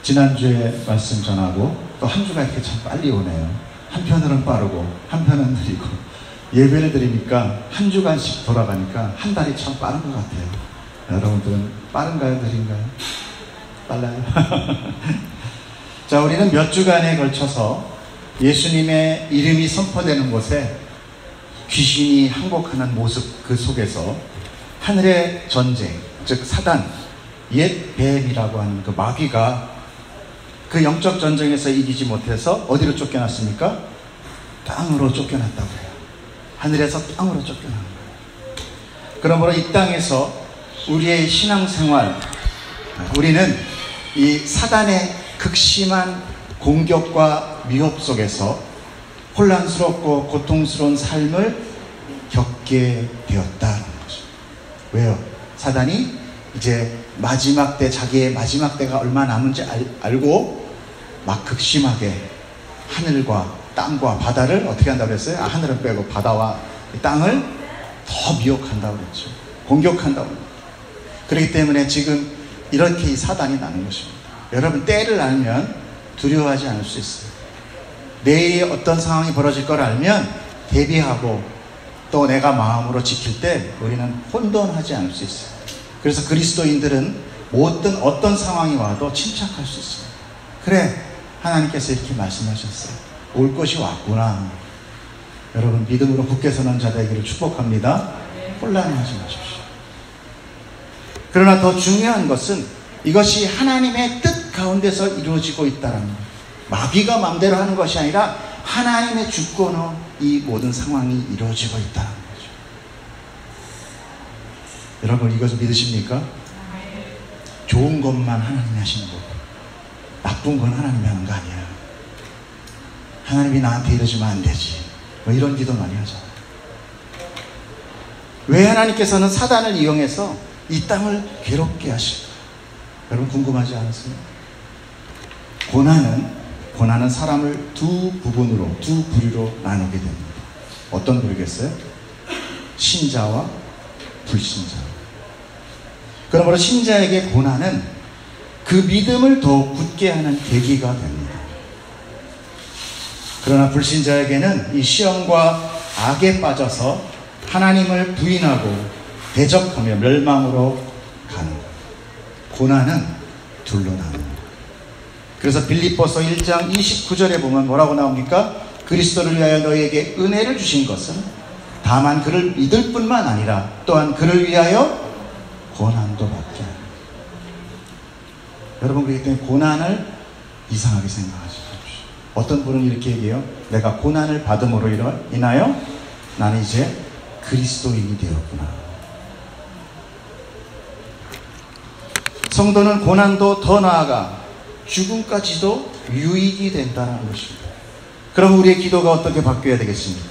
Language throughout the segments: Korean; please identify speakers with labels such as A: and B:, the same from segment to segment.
A: 지난주에 말씀 전하고 또 한 주가 이렇게 참 빨리 오네요. 한편으로는 빠르고 한편은 느리고, 예배를 드리니까 한 주간씩 돌아가니까 한 달이 참 빠른 것 같아요. 여러분들은 빠른가요? 느린가요? 빨라요? 자, 우리는 몇 주간에 걸쳐서 예수님의 이름이 선포되는 곳에 귀신이 항복하는 모습, 그 속에서 하늘의 전쟁, 즉 사단, 옛 뱀이라고 하는 그 마귀가 그 영적 전쟁에서 이기지 못해서 어디로 쫓겨났습니까? 땅으로 쫓겨났다고 해요. 하늘에서 땅으로 쫓겨난 거예요. 그러므로 이 땅에서 우리의 신앙생활, 우리는 이 사단의 극심한 공격과 위협 속에서 혼란스럽고 고통스러운 삶을 겪게 되었다는 거죠. 왜요? 사단이 이제 마지막 때, 자기의 마지막 때가 얼마 남은지 알고 막 극심하게 하늘과 땅과 바다를 어떻게 한다고 그랬어요? 하늘은 빼고 바다와 땅을 더 미혹한다고 그랬죠. 공격한다고. 그렇기 때문에 지금 이렇게 이 사단이 나는 것입니다. 여러분, 때를 알면 두려워하지 않을 수 있어요. 내일이 어떤 상황이 벌어질 걸 알면 대비하고 또 내가 마음으로 지킬 때 우리는 혼돈하지 않을 수 있어요. 그래서 그리스도인들은 어떤 상황이 와도 침착할 수 있어요. 그래, 하나님께서 이렇게 말씀하셨어요. 올 것이 왔구나. 여러분, 믿음으로 굳게 서는 자 되기를 축복합니다. 혼란하지 마십시오. 그러나 더 중요한 것은 이것이 하나님의 뜻 가운데서 이루어지고 있다는 거예요. 마귀가 마음대로 하는 것이 아니라 하나님의 주권으로 이 모든 상황이 이루어지고 있다는 거죠. 여러분, 이것을 믿으십니까? 좋은 것만 하나님이 하시는 거고 나쁜 건 하나님이 하는 거 아니야. 하나님이 나한테 이러지면 안 되지, 뭐 이런 기도 많이 하잖아요. 왜 하나님께서는 사단을 이용해서 이 땅을 괴롭게 하실까? 여러분, 궁금하지 않으세요? 고난은 사람을 두 부분으로, 두 부류로 나누게 됩니다. 어떤 부류겠어요? 신자와 불신자. 그러므로 신자에게 고난은 그 믿음을 더욱 굳게 하는 계기가 됩니다. 그러나 불신자에게는 이 시험과 악에 빠져서 하나님을 부인하고 대적하며 멸망으로 가는 거예요. 고난은 둘로 나눕니다. 그래서 빌립보서 1장 29절에 보면 뭐라고 나옵니까? 그리스도를 위하여 너희에게 은혜를 주신 것은 다만 그를 믿을 뿐만 아니라 또한 그를 위하여 고난도 받게 합니다. 여러분, 그렇기 때문에 고난을 이상하게 생각하지 마십시오. 어떤 분은 이렇게 얘기해요. 내가 고난을 받음으로 인하여 나는 이제 그리스도인이 되었구나. 성도는 고난도 더 나아가 죽음까지도 유익이 된다는 것입니다. 그럼 우리의 기도가 어떻게 바뀌어야 되겠습니까?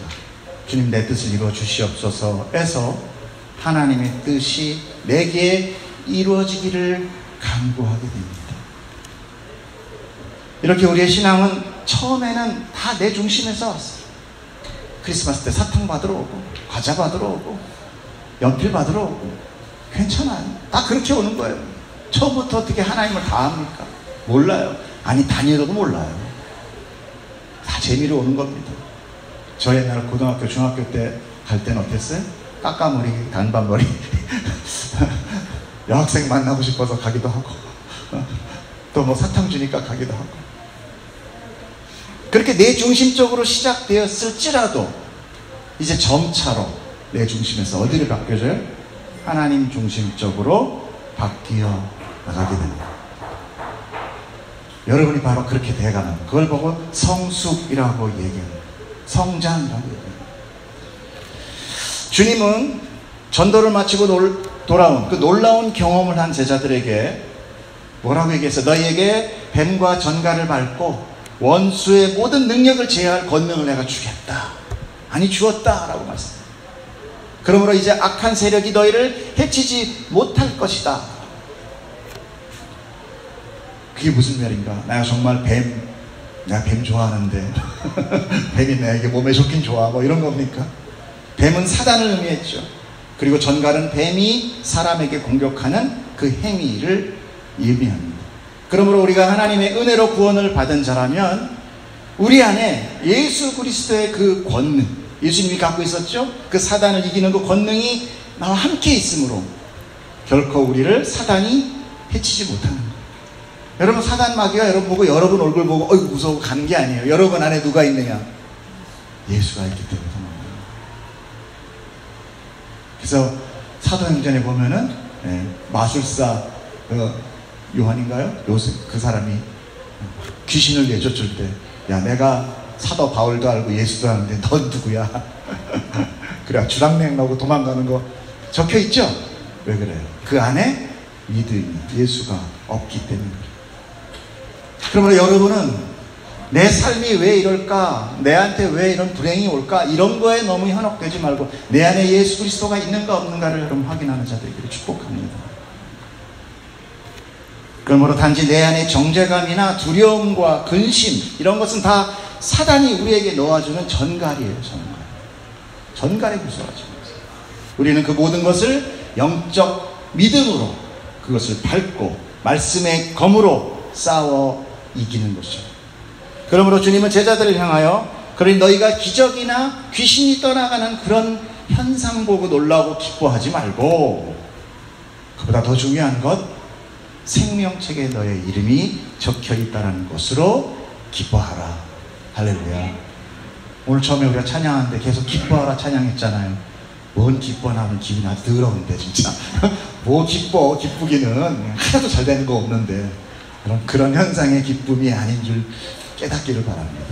A: 주님, 내 뜻을 이루어 주시옵소서에서 하나님의 뜻이 내게 이루어지기를 간구하게 됩니다. 이렇게 우리의 신앙은 처음에는 다 내 중심에서 왔어요. 크리스마스 때 사탕 받으러 오고 과자 받으러 오고 연필 받으러 오고 괜찮아요. 다 그렇게 오는 거예요. 처음부터 어떻게 하나님을 다 압니까? 몰라요. 아니, 다니어도 몰라요. 다 재미로 오는 겁니다. 저 옛날 고등학교, 중학교 때 갈 때는 어땠어요? 까까머리, 단발머리 여학생 만나고 싶어서 가기도 하고 또 뭐 사탕 주니까 가기도 하고, 그렇게 내 중심적으로 시작되었을지라도 이제 점차로 내 중심에서 어디를 바뀌어져요? 하나님 중심적으로 바뀌어 나가게 됩니다. 여러분이 바로 그렇게 돼가는, 그걸 보고 성숙이라고 얘기합니다. 성장이라고 얘기합니다. 주님은 전도를 마치고 돌아온 그 놀라운 경험을 한 제자들에게 뭐라고 얘기했어요? 너희에게 뱀과 전갈을 밟고 원수의 모든 능력을 제어할 권능을 내가 주겠다. 아니, 주었다 라고 말씀합니다. 그러므로 이제 악한 세력이 너희를 해치지 못할 것이다. 그게 무슨 말인가? 내가 정말 내가 뱀 좋아하는데 뱀이 내게 몸에 좋긴 좋아, 뭐 이런 겁니까? 뱀은 사단을 의미했죠. 그리고 전갈은 뱀이 사람에게 공격하는 그 행위를 의미합니다. 그러므로 우리가 하나님의 은혜로 구원을 받은 자라면 우리 안에 예수 그리스도의 그 권능, 예수님이 갖고 있었죠? 그 사단을 이기는 그 권능이 나와 함께 있으므로 결코 우리를 사단이 해치지 못하는 거예요. 여러분, 사단 마귀가 여러분 보고 여러분 얼굴 보고 어이구 무서워 가는 게 아니에요. 여러분 안에 누가 있느냐? 예수가 있기 때문에. 그래서 사도행전에 보면은 마술사 요한인가요? 요셉, 그 사람이 귀신을 내쫓을 때, 야, 내가 사도 바울도 알고 예수도 아는데 넌 누구야? 그래, 주랑냉 나고 도망가는 거 적혀 있죠? 왜 그래요? 그 안에 믿음이, 예수가 없기 때문에 그래요. 그러므로 여러분은 내 삶이 왜 이럴까? 내한테 왜 이런 불행이 올까? 이런 거에 너무 현혹되지 말고 내 안에 예수 그리스도가 있는가 없는가를 여러분 확인하는 자들에게 축복합니다. 그러므로 단지 내 안에 정죄감이나 두려움과 근심, 이런 것은 다 사단이 우리에게 놓아주는 전갈이에요. 전갈에 구설하죠. 우리는 그 모든 것을 영적 믿음으로 그것을 밟고 말씀의 검으로 싸워 이기는 것이죠. 그러므로 주님은 제자들을 향하여, 그러니 너희가 기적이나 귀신이 떠나가는 그런 현상 보고 놀라고 기뻐하지 말고, 그보다 더 중요한 것, 생명책에 너의 이름이 적혀 있다는 것으로 기뻐하라. 할렐루야. 오늘 처음에 우리가 찬양하는데 계속 기뻐하라 찬양했잖아요. 뭔 기뻐나 하면 기분이 아주 더러운데 진짜. 뭐 기쁘기는 하나도 잘 되는 거 없는데, 그런 현상의 기쁨이 아닌 줄 깨닫기를 바랍니다.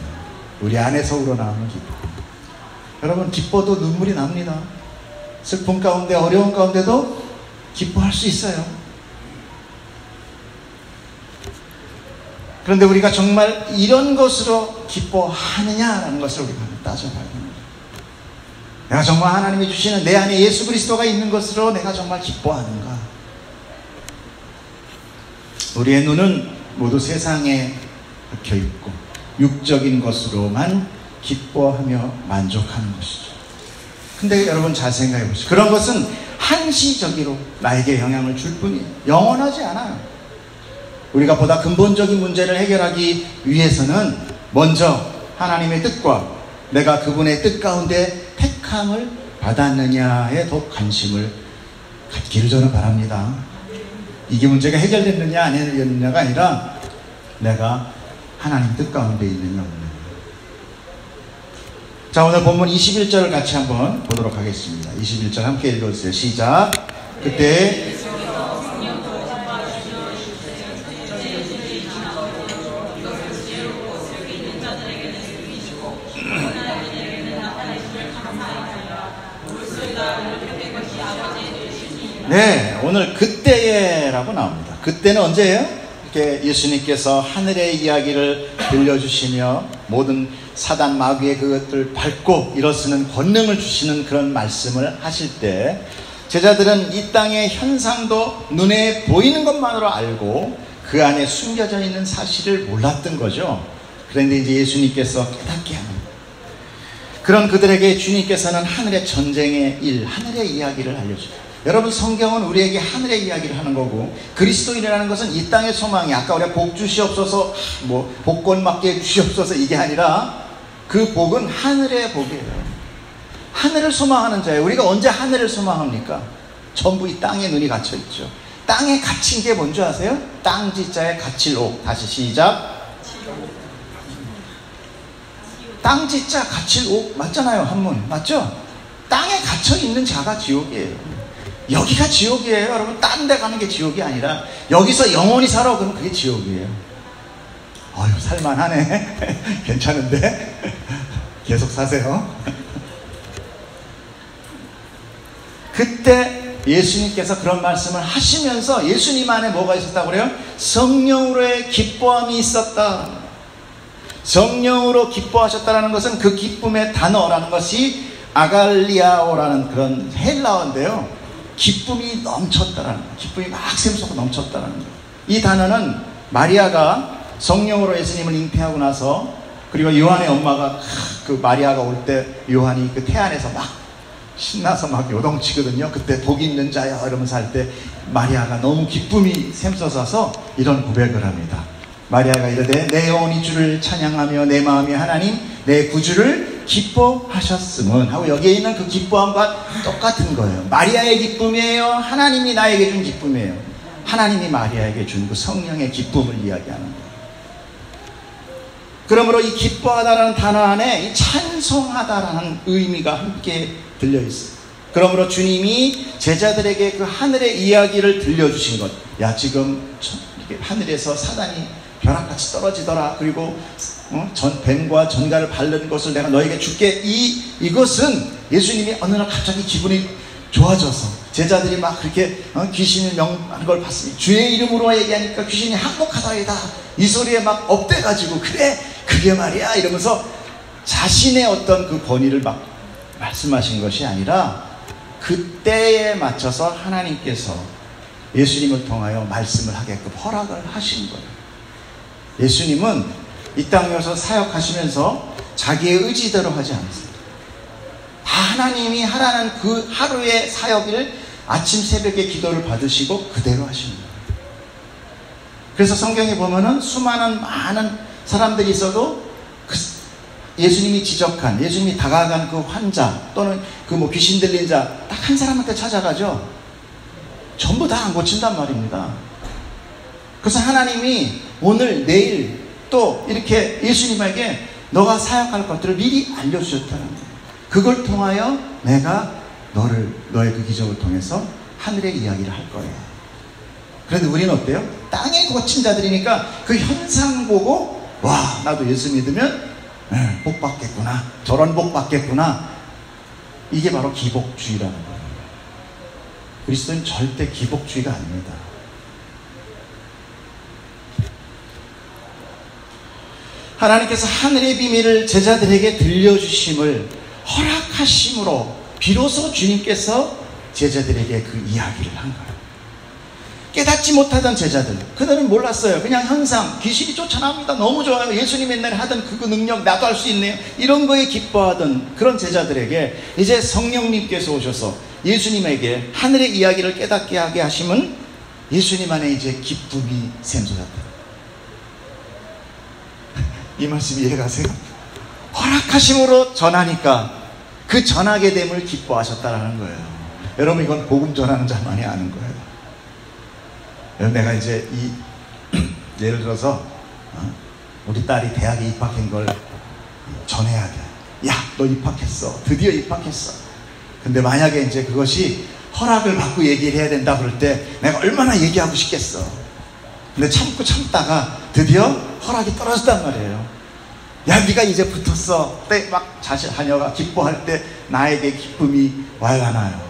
A: 우리 안에서 우러나오는 기쁨. 여러분, 기뻐도 눈물이 납니다. 슬픔 가운데, 어려운 가운데도 기뻐할 수 있어요. 그런데 우리가 정말 이런 것으로 기뻐하느냐라는 것을 우리가 따져봐야 됩니다. 내가 정말 하나님이 주시는 내 안에 예수 그리스도가 있는 것으로 내가 정말 기뻐하는가? 우리의 눈은 모두 세상에 박혀 있고 육적인 것으로만 기뻐하며 만족하는 것이죠. 근데 여러분 잘 생각해 보시죠. 그런 것은 한시적으로 나에게 영향을 줄 뿐이에요. 영원하지 않아요. 우리가 보다 근본적인 문제를 해결하기 위해서는 먼저 하나님의 뜻과 내가 그분의 뜻 가운데 택함을 받았느냐에 더 관심을 갖기를 저는 바랍니다. 이게 문제가 해결됐느냐 안 해결됐느냐가 아니라 내가 하나님 뜻 가운데 있느냐 없느냐. 자, 오늘 본문 21절을 같이 한번 보도록 하겠습니다. 21절 함께 읽어주세요. 시작. 그때 네, 오늘 그때에라고 나옵니다. 그때는 언제예요? 이렇게 예수님께서 하늘의 이야기를 들려주시며 모든 사단 마귀의 그것들을 밟고 일어서는 권능을 주시는 그런 말씀을 하실 때 제자들은 이 땅의 현상도 눈에 보이는 것만으로 알고 그 안에 숨겨져 있는 사실을 몰랐던 거죠. 그런데 이제 예수님께서 깨닫게 합니다. 그런 그들에게 주님께서는 하늘의 전쟁의 일, 하늘의 이야기를 알려줍니다. 여러분, 성경은 우리에게 하늘의 이야기를 하는 거고, 그리스도인이라는 것은 이 땅의 소망이, 아까 우리가 복 주시옵소서, 복권 맞게 주시옵소서 이게 아니라 그 복은 하늘의 복이에요. 하늘을 소망하는 자예요. 우리가 언제 하늘을 소망합니까? 전부 이 땅에 눈이 갇혀 있죠. 땅에 갇힌 게 뭔지 아세요? 땅지자에 갇힐 옥. 다시 시작. 땅지자 갇힐 옥 맞잖아요. 한문 맞죠? 땅에 갇혀 있는 자가 지옥이에요. 여기가 지옥이에요. 여러분, 딴 데 가는 게 지옥이 아니라 여기서 영원히 살아. 그러면 그게 지옥이에요. 어휴, 살만하네. 괜찮은데? 계속 사세요. 그때 예수님께서 그런 말씀을 하시면서 예수님 안에 뭐가 있었다고 그래요? 성령으로의 기뻐함이 있었다. 성령으로 기뻐하셨다는 것은 그 기쁨의 단어라는 것이 아갈리아오라는 그런 헬라어인데요. 기쁨이 넘쳤다라는 거예요. 기쁨이 막 샘솟고 넘쳤다라는 거예요. 이 단어는 마리아가 성령으로 예수님을 잉태하고 나서, 그리고 요한의 엄마가 그 마리아가 올 때 요한이 그 태안에서 막 신나서 막 요동치거든요. 그때 복 있는 자여 이러면서 할 때 마리아가 너무 기쁨이 샘솟아서 이런 고백을 합니다. 마리아가 이르되 내 영혼이 주를 찬양하며 내 마음이 하나님 내 구주를 기뻐하셨음은 하고, 여기에 있는 그 기뻐함과 똑같은 거예요. 마리아의 기쁨이에요, 하나님이 나에게 준 기쁨이에요. 하나님이 마리아에게 준 그 성령의 기쁨을 이야기하는 거예요. 그러므로 이 기뻐하다라는 단어 안에 이 찬송하다라는 의미가 함께 들려있어요. 그러므로 주님이 제자들에게 그 하늘의 이야기를 들려주신 것, 야 지금 하늘에서 사단이 벼락같이 떨어지더라, 그리고 뱀과 전갈을 바르는 것을 내가 너에게 줄게, 이것은 예수님이 어느 날 갑자기 기분이 좋아져서 제자들이 막 그렇게 귀신을 명하는 걸 봤습니다. 주의 이름으로 얘기하니까 귀신이 항복하다이다 이 소리에 막 업돼가지고 그래 그게 말이야 이러면서 자신의 어떤 그 권위를 막 말씀하신 것이 아니라 그때에 맞춰서 하나님께서 예수님을 통하여 말씀을 하게끔 허락을 하신 거예요. 예수님은 이 땅에 와서 사역하시면서 자기의 의지대로 하지 않았어요. 다 하나님이 하라는 그 하루의 사역을 아침 새벽에 기도를 받으시고 그대로 하신 거예요. 그래서 성경에 보면은 수많은 많은 사람들이 있어도 그 예수님이 지적한, 예수님이 다가간 그 환자 또는 그 뭐 귀신 들린 자 딱 한 사람한테 찾아가죠. 전부 다 안 고친단 말입니다. 그래서 하나님이 오늘 내일 또 이렇게 예수님에게 너가 사역할 것들을 미리 알려주셨다는 거예요. 그걸 통하여 내가 너의 그 기적을 통해서 하늘의 이야기를 할 거예요. 그런데 우리는 어때요? 땅에 고친 자들이니까 그 현상 보고 와 나도 예수 믿으면 복 받겠구나, 저런 복 받겠구나. 이게 바로 기복주의라는 거예요. 그리스도는 절대 기복주의가 아닙니다. 하나님께서 하늘의 비밀을 제자들에게 들려주심을 허락하심으로 비로소 주님께서 제자들에게 그 이야기를 한 거예요. 깨닫지 못하던 제자들, 그들은 몰랐어요. 그냥 현상, 귀신이 쫓아납니다, 너무 좋아요, 예수님 옛날에 하던 그 능력 나도 할 수 있네요, 이런 거에 기뻐하던 그런 제자들에게 이제 성령님께서 오셔서 예수님에게 하늘의 이야기를 깨닫게 하게 하심은 예수님 안에 이제 기쁨이 샘솟았다. 이 말씀 이해가세요? 허락하심으로 전하니까 그 전하게 됨을 기뻐하셨다라는 거예요. 여러분 이건 복음 전하는 자만이 아는 거예요. 내가 이제 예를 들어서 우리 딸이 대학에 입학한 걸 전해야 돼. 야, 너 입학했어. 드디어 입학했어. 근데 만약에 이제 그것이 허락을 받고 얘기를 해야 된다 그럴 때 내가 얼마나 얘기하고 싶겠어. 근데 참다가 드디어 허락이 떨어졌단 말이에요. 야, 네가 이제 붙었어. 때 막 자녀가 기뻐할 때 나에게 기쁨이 와야 하나요?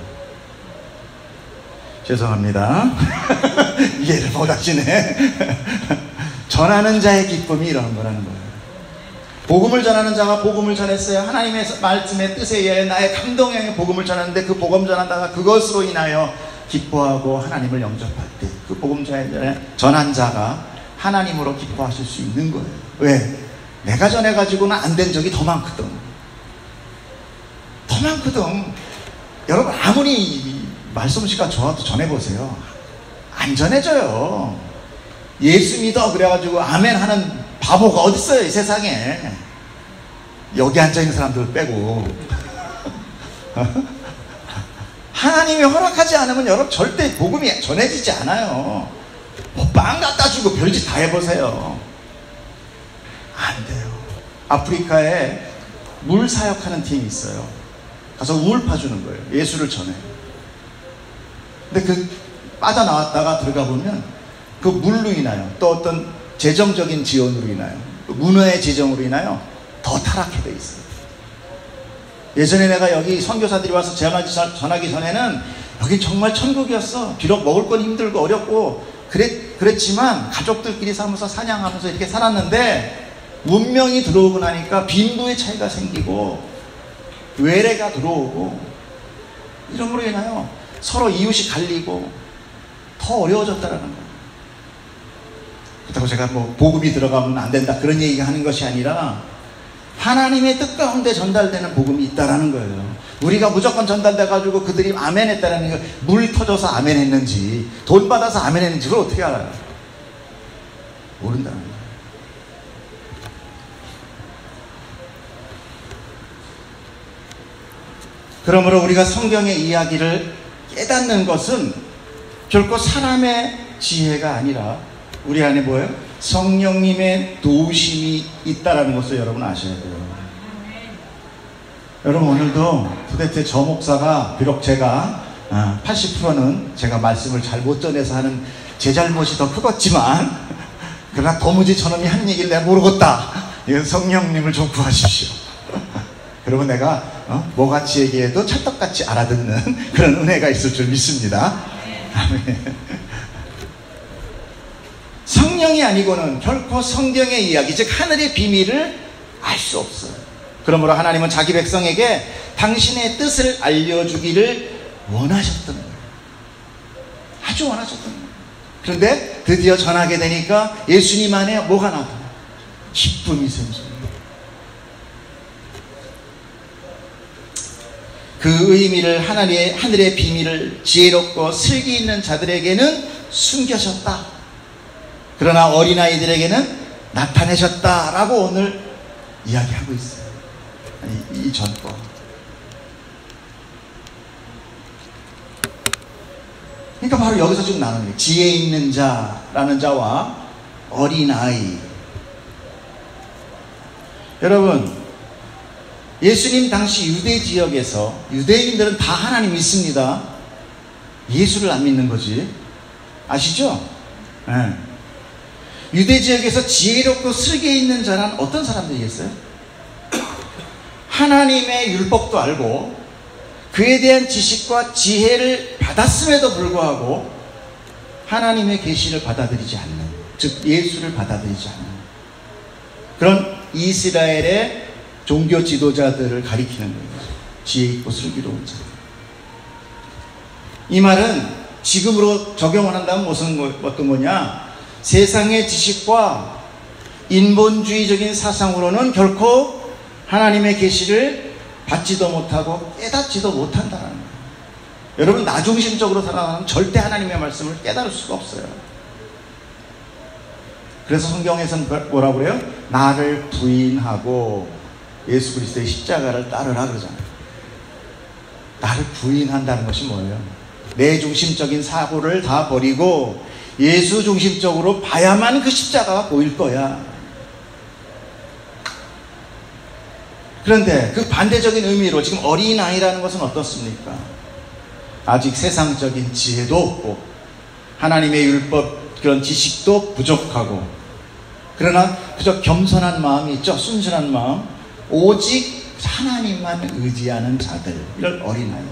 A: 죄송합니다. 이해를 못하시네. 전하는 자의 기쁨이 이런 거라는 거예요. 복음을 전하는 자가 복음을 전했어요. 하나님의 말씀의 뜻에 의해 나의 감동에 의해 복음을 전하는데 그 복음 전한다가 그것으로 인하여 기뻐하고 하나님을 영접할 때 그 복음 전한 자가 하나님으로 기뻐하실 수 있는 거예요. 왜? 내가 전해가지고는 안 된 적이 더 많거든. 더 많거든. 여러분 아무리 말씀씨가 좋아도 전해보세요. 안 전해져요. 예수 믿어 그래가지고 아멘 하는 바보가 어딨어요 이 세상에. 여기 앉아있는 사람들 빼고. 하나님이 허락하지 않으면 여러분 절대 복음이 전해지지 않아요. 뭐 빵 갖다 주고 별짓 다 해보세요. 안 돼요. 아프리카에 물 사역하는 팀이 있어요. 가서 우물 파주는 거예요. 예수를 전해요. 근데 그 빠져나왔다가 들어가 보면 그 물로 인하여 또 어떤 재정적인 지원으로 인하여 문화의 지정으로 인하여 더 타락해 돼 있어요. 예전에 내가 여기 선교사들이 와서 전하기 전에는 여기 정말 천국이었어. 비록 먹을 건 힘들고 어렵고 그랬지만 가족들끼리 살면서 사냥하면서 이렇게 살았는데 문명이 들어오고 나니까 빈부의 차이가 생기고 외래가 들어오고 이런 걸로 인하여 서로 이웃이 갈리고 더 어려워졌다라는 거예요. 그렇다고 제가 뭐 복음이 들어가면 안 된다 그런 얘기 하는 것이 아니라 하나님의 뜻 가운데 전달되는 복음이 있다라는 거예요. 우리가 무조건 전달돼가지고 그들이 아멘 했다는 거, 물 터져서 아멘 했는지 돈 받아서 아멘 했는지 그걸 어떻게 알아요? 모른다는 거예요. 그러므로 우리가 성경의 이야기를 깨닫는 것은 결코 사람의 지혜가 아니라 우리 안에 뭐예요? 성령님의 도우심이 있다라는 것을 여러분 아셔야 돼요. 여러분 오늘도 도대체 저 목사가 비록 제가 80%는 제가 말씀을 잘 못 전해서 하는 제 잘못이 더 크겠지만 그러나 도무지 저놈이 한 얘기를 내가 모르겠다. 이건 성령님을 좀 구하십시오. 그러면 내가 뭐같이 얘기해도 찰떡같이 알아듣는 그런 은혜가 있을 줄 믿습니다. 아멘. 성령이 아니고는 결코 성경의 이야기, 즉 하늘의 비밀을 알 수 없어요. 그러므로 하나님은 자기 백성에게 당신의 뜻을 알려주기를 원하셨던 거예요. 아주 원하셨던 거예요. 그런데 드디어 전하게 되니까 예수님 안에 뭐가 나타나요? 기쁨이 생깁니다. 그 의미를 하늘의 비밀을 지혜롭고 슬기 있는 자들에게는 숨겨졌다. 그러나 어린아이들에게는 나타내셨다라고 오늘 이야기하고 있어요. 이 전법. 그러니까 바로 여기서 지금 나누는 거예요. 지혜 있는 자라는 자와 어린아이. 여러분, 예수님 당시 유대 지역에서 유대인들은 다 하나님 믿습니다. 예수를 안 믿는 거지. 아시죠? 네. 유대 지역에서 지혜롭고 슬기 있는 자란 어떤 사람들이겠어요? 하나님의 율법도 알고 그에 대한 지식과 지혜를 받았음에도 불구하고 하나님의 계시를 받아들이지 않는, 즉 예수를 받아들이지 않는 그런 이스라엘의 종교 지도자들을 가리키는 거예요. 지혜 있고 슬기로운 자. 이 말은 지금으로 적용을 한다면 어떤 거냐? 세상의 지식과 인본주의적인 사상으로는 결코 하나님의 계시를 받지도 못하고 깨닫지도 못한다는 거예요. 여러분, 나 중심적으로 살아가면 절대 하나님의 말씀을 깨달을 수가 없어요. 그래서 성경에서는 뭐라고 그래요? 나를 부인하고 예수 그리스도의 십자가를 따르라 그러잖아요. 나를 부인한다는 것이 뭐예요? 내 중심적인 사고를 다 버리고 예수 중심적으로 봐야만 그 십자가가 보일 거야. 그런데 그 반대적인 의미로 지금 어린아이라는 것은 어떻습니까? 아직 세상적인 지혜도 없고 하나님의 율법 그런 지식도 부족하고, 그러나 그저 겸손한 마음이 있죠. 순순한 마음, 오직 하나님만 의지하는 자들, 이런 어린아이.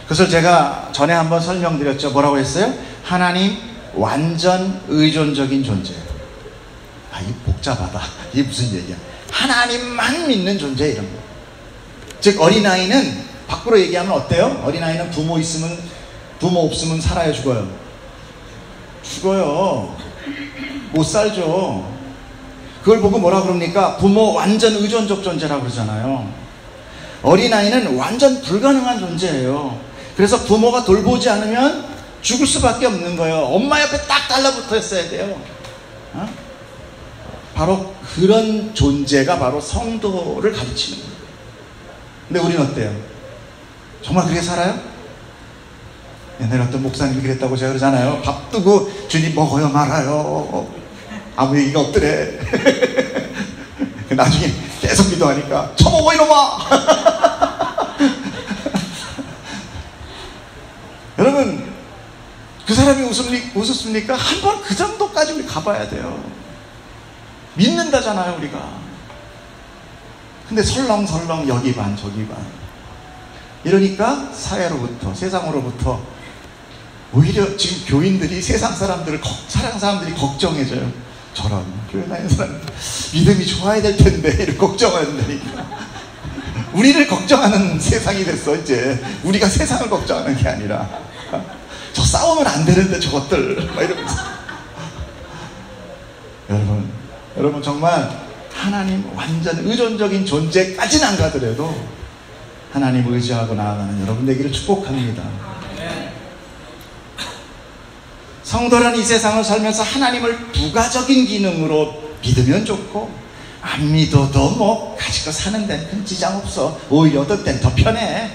A: 그것을 제가 전에 한번 설명드렸죠. 뭐라고 했어요? 하나님 완전 의존적인 존재. 이 복잡하다. 이게 무슨 얘기야? 하나님만 믿는 존재, 이런 거. 즉 어린아이는 밖으로 얘기하면 어때요? 어린아이는 부모 없으면 살아요, 죽어요? 죽어요. 못 살죠. 그걸 보고 뭐라 그럽니까? 부모 완전 의존적 존재라고 그러잖아요. 어린아이는 완전 불가능한 존재예요. 그래서 부모가 돌보지 않으면 죽을 수밖에 없는 거예요. 엄마 옆에 딱 달라붙어 있어야 돼요. 바로 그런 존재가 바로 성도를 가르치는 거예요. 근데 우리는 어때요? 정말 그렇게 살아요? 옛날에 어떤 목사님이 그랬다고 제가 그러잖아요. 밥 뜨고 주님 먹어요 말아요. 아무 얘기가 없더래. 나중에 계속 기도하니까 쳐먹어 이놈아. 여러분, 그 사람이 웃었습니까? 한번 그 정도까지 우리 가봐야 돼요. 믿는다잖아요, 우리가. 근데 설렁설렁 여기 반 저기 반. 이러니까 사회로부터, 세상으로부터 오히려 지금 교인들이 세상 사람들이 걱정해져요. 저런 교회 다니는 사람 믿음이 좋아야 될 텐데 이렇게 걱정한다니까. 우리를 걱정하는 세상이 됐어. 이제 우리가 세상을 걱정하는 게 아니라 저 싸우면 안 되는데 저것들 막 이러면서 여러분 정말 하나님 완전 의존적인 존재까지는 안 가더라도 하나님 의지하고 나아가는 여러분 되기를 축복합니다. 성도는 이 세상을 살면서 하나님을 부가적인 기능으로 믿으면 좋고 안 믿어도 뭐 가지고 사는 데는 큰 지장 없어. 오히려 어떤 때는 더 편해.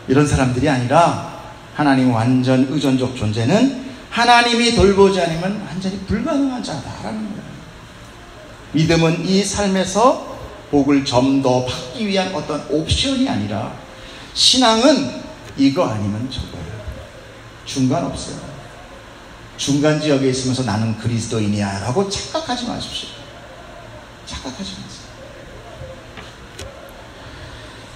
A: 이런 사람들이 아니라 하나님 완전 의존적 존재는 하나님이 돌보지 않으면 완전히 불가능한 자다라는 거예요. 믿음은 이 삶에서 복을 좀 더 받기 위한 어떤 옵션이 아니라 신앙은 이거 아니면 저거예요. 중간 없어요. 중간 지역에 있으면서 나는 그리스도인이야 라고 착각하지 마십시오. 착각하지 마세요.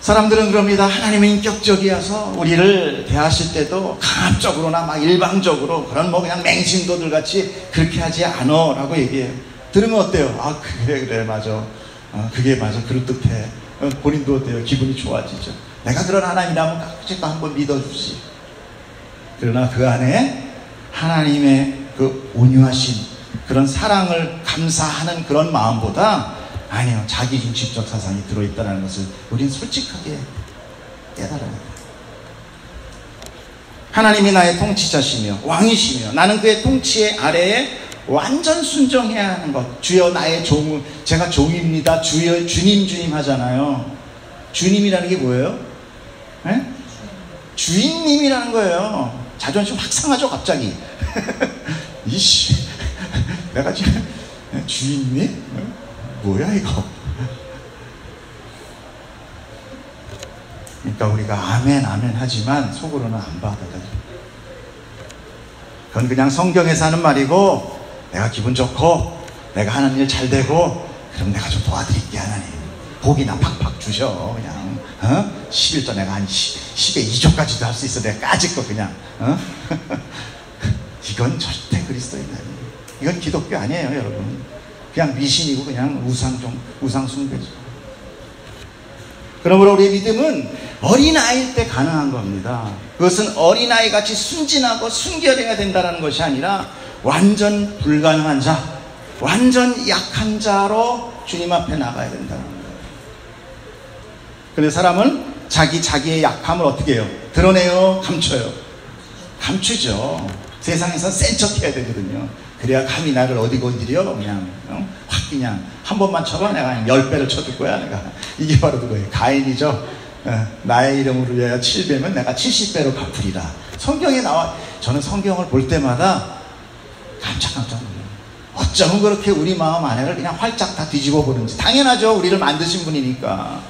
A: 사람들은 그럽니다. 하나님은 인격적이어서 우리를 대하실 때도 강압적으로나 막 일방적으로 그런 뭐 그냥 맹신도들 같이 그렇게 하지 않어 라고 얘기해요. 들으면 어때요? 아 그래 맞아. 그게 맞아. 그럴듯해. 본인도 어때요? 기분이 좋아지죠. 내가 그런 하나님이라면 가끔씩 한번 믿어주지. 그러나 그 안에 하나님의 그 온유하신 그런 사랑을 감사하는 그런 마음보다 아니요, 자기 중심적 사상이 들어있다는 것을 우린 솔직하게 깨달아야 돼요. 하나님이 나의 통치자시며 왕이시며 나는 그의 통치의 아래에 완전 순종해야 하는 것. 주여 나의 종, 제가 종입니다. 주여 주님 하잖아요. 주님이라는 게 뭐예요? 네? 주인님이라는 거예요. 자존심 확 상하죠 갑자기. 이씨 내가 지금 주인님? 뭐야 이거. 그러니까 우리가 아멘 하지만 속으로는 안 받아들여요. 그건 그냥 성경에서 하는 말이고 내가 기분 좋고 내가 하는 일 잘 되고 그럼 내가 좀 도와드릴게. 하나님 복이나 팍팍 주셔. 그냥 11조 내가 한 10의 2조까지도 할 수 있어. 내가 까짓 거 그냥 이건 절대 그리스도인 아니에요. 이건 기독교 아니에요 여러분. 그냥 미신이고 그냥 우상 숭배죠. 그러므로 우리의 믿음은 어린아이일 때 가능한 겁니다. 그것은 어린아이같이 순진하고 순결해야 된다는 것이 아니라 완전 불가능한 자, 완전 약한 자로 주님 앞에 나가야 된다는 거예요. 그런데 사람은 자기의 약함을 어떻게 해요? 드러내요? 감춰요? 감추죠. 세상에서 센 척 해야 되거든요. 그래야 감히 나를 어디 건드려? 그냥 확 그냥 한 번만 쳐봐. 내가 10배를 쳐줄 거야. 내가 이게 바로 그거예요. 가인이죠. 나의 이름으로 위하여 7배면 내가 70배로 갚으리라. 성경에 나와. 저는 성경을 볼 때마다 깜짝깜짝 놀라요. 어쩌면 그렇게 우리 마음 안에를 그냥 활짝 다 뒤집어 보는지. 당연하죠. 우리를 만드신 분이니까.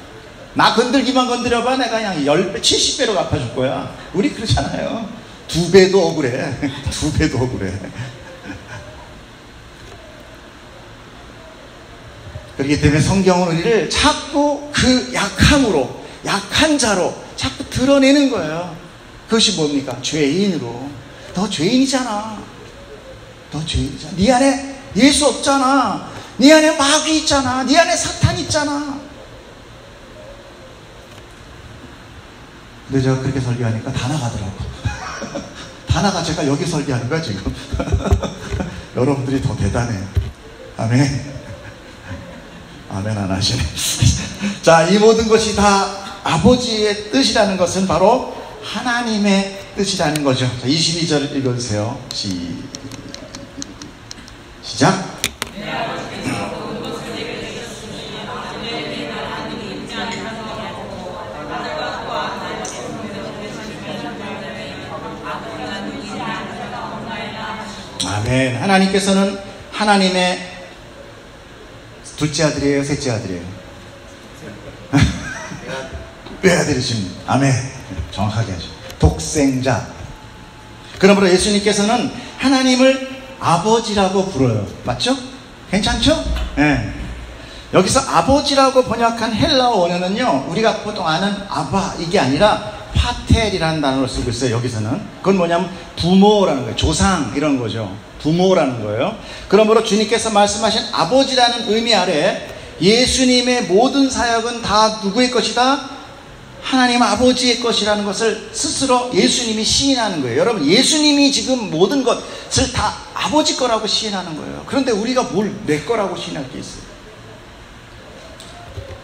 A: 나 건들기만 건드려봐. 내가 그냥 10배, 70배로 갚아줄 거야. 우리 그러잖아요. 2배도 억울해. 2배도 억울해. 그렇기 때문에 성경은 우리를 자꾸 그 약함으로, 약한 자로 자꾸 드러내는 거예요. 그것이 뭡니까? 죄인으로. 너 죄인이잖아. 너 죄인이잖아. 네 안에 예수 없잖아. 네 안에 마귀 있잖아. 네 안에 사탄 있잖아. 근데 제가 그렇게 설교하니까 다 나가더라고. 다 나가. 제가 여기 설교하는 거야 지금. 여러분들이 더 대단해요. 아멘. 아멘 안 하시네. 자, 이 모든 것이 다 아버지의 뜻이라는 것은 바로 하나님의 뜻이라는 거죠. 자, 22절 읽어주세요. 시작. 아멘. 하나님께서는 하나님의 둘째 아들이에요? 셋째 아들이에요? 외아들이십니다. 아멘. 정확하게 하죠. 독생자. 그러므로 예수님께서는 하나님을 아버지라고 불러요. 맞죠? 괜찮죠? 네. 여기서 아버지라고 번역한 헬라어 원어는요, 우리가 보통 아는 아바 이게 아니라 파텔이라는 단어를 쓰고 있어요. 여기서는 그건 뭐냐면 부모라는 거예요. 조상 이런 거죠. 부모라는 거예요. 그러므로 주님께서 말씀하신 아버지라는 의미 아래 예수님의 모든 사역은 다 누구의 것이다?
B: 하나님 아버지의 것이라는 것을 스스로 예수님이 시인하는 거예요. 여러분, 예수님이 지금 모든 것을 다 아버지 거라고 시인하는 거예요. 그런데 우리가 뭘 내 거라고 시인할 게 있어요?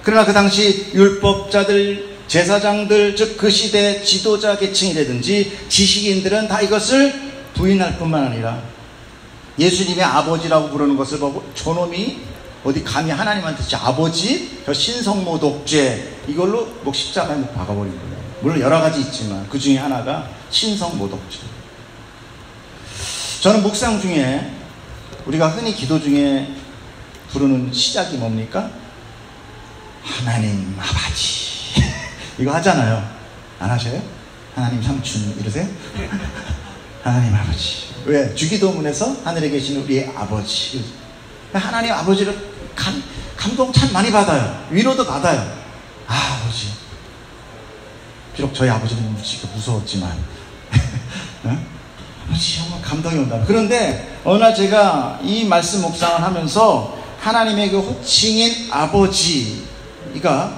B: 그러나 그 당시 율법자들, 제사장들, 즉 그 시대 지도자 계층이라든지 지식인들은 다 이것을 부인할 뿐만 아니라 예수님의 아버지라고 부르는 것을 보고 저놈이 어디 감히 하나님한테 아버지? 저 신성모 독죄 이걸로 목 십자가에 못 박아버린 거예요. 물론 여러 가지 있지만 그 중에 하나가 신성모 독죄. 저는 묵상 중에 우리가 흔히 기도 중에 부르는 시작이 뭡니까? 하나님 아버지 이거 하잖아요. 안 하셔요? 하나님 삼촌 이러세요? 하나님 아버지. 왜? 주기도문에서 하늘에 계신 우리의 아버지. 하나님 아버지를 감동 참 많이 받아요. 위로도 받아요. 아버지. 비록 저희 아버지는 무서웠지만 아버지 정말 감동이 온다. 그런데 어느 날 제가 이 말씀 묵상을 하면서 하나님의 그 호칭인 아버지가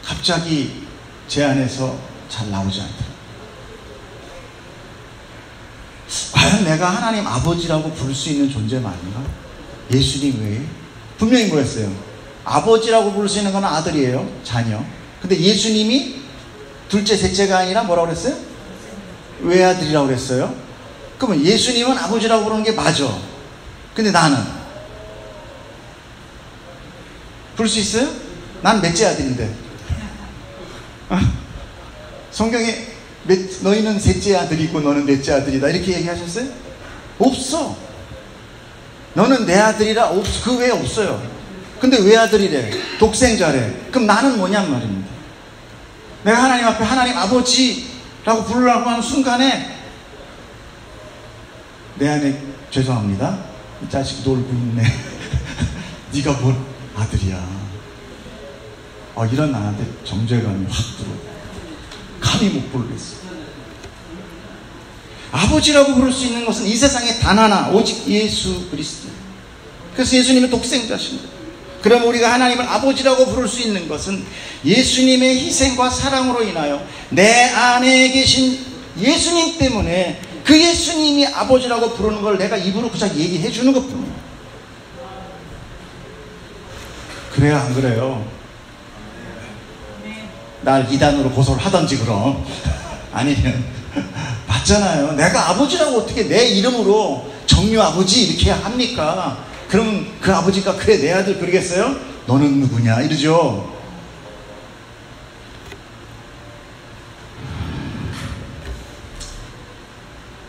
B: 갑자기 제 안에서 잘 나오지 않더라고요. 과연 내가 하나님 아버지라고 부를 수 있는 존재가 아닌가? 예수님 외에? 분명히 뭐였어요? 아버지라고 부를 수 있는 건 아들이에요. 자녀. 근데 예수님이 둘째, 셋째가 아니라 뭐라고 그랬어요? 외아들이라고 그랬어요. 그러면 예수님은 아버지라고 부르는 게 맞아. 근데 나는? 부를 수 있어요? 난 넷째 아들인데. 성경에 너희는 셋째 아들이고 너는 넷째 아들이다 이렇게 얘기하셨어요? 없어. 너는 내 아들이라 그 외에 없어요. 근데 외아들이래, 독생자래. 그럼 나는 뭐냔 말입니다. 내가 하나님 앞에 하나님 아버지라고 부르려고 하는 순간에 내 안에 죄송합니다, 이 자식 놀고 있네. 네가 뭔 아들이야. 이런 나한테 정죄감이 확 들어. 감히 못 부르겠어. 아버지라고 부를 수 있는 것은 이 세상에 단 하나, 오직 예수 그리스도. 그래서 예수님은 독생자십니다. 그럼 우리가 하나님을 아버지라고 부를 수 있는 것은 예수님의 희생과 사랑으로 인하여 내 안에 계신 예수님 때문에 그 예수님이 아버지라고 부르는 걸 내가 입으로 그냥 얘기해 주는 것뿐이에요. 그래야 안 그래요? 날 이단으로 고소를 하던지 그럼. 아니면 맞잖아요. 내가 아버지라고 어떻게 내 이름으로 정유 아버지 이렇게 합니까? 그럼 그 아버지가 그래 내 아들 그러겠어요? 너는 누구냐 이러죠.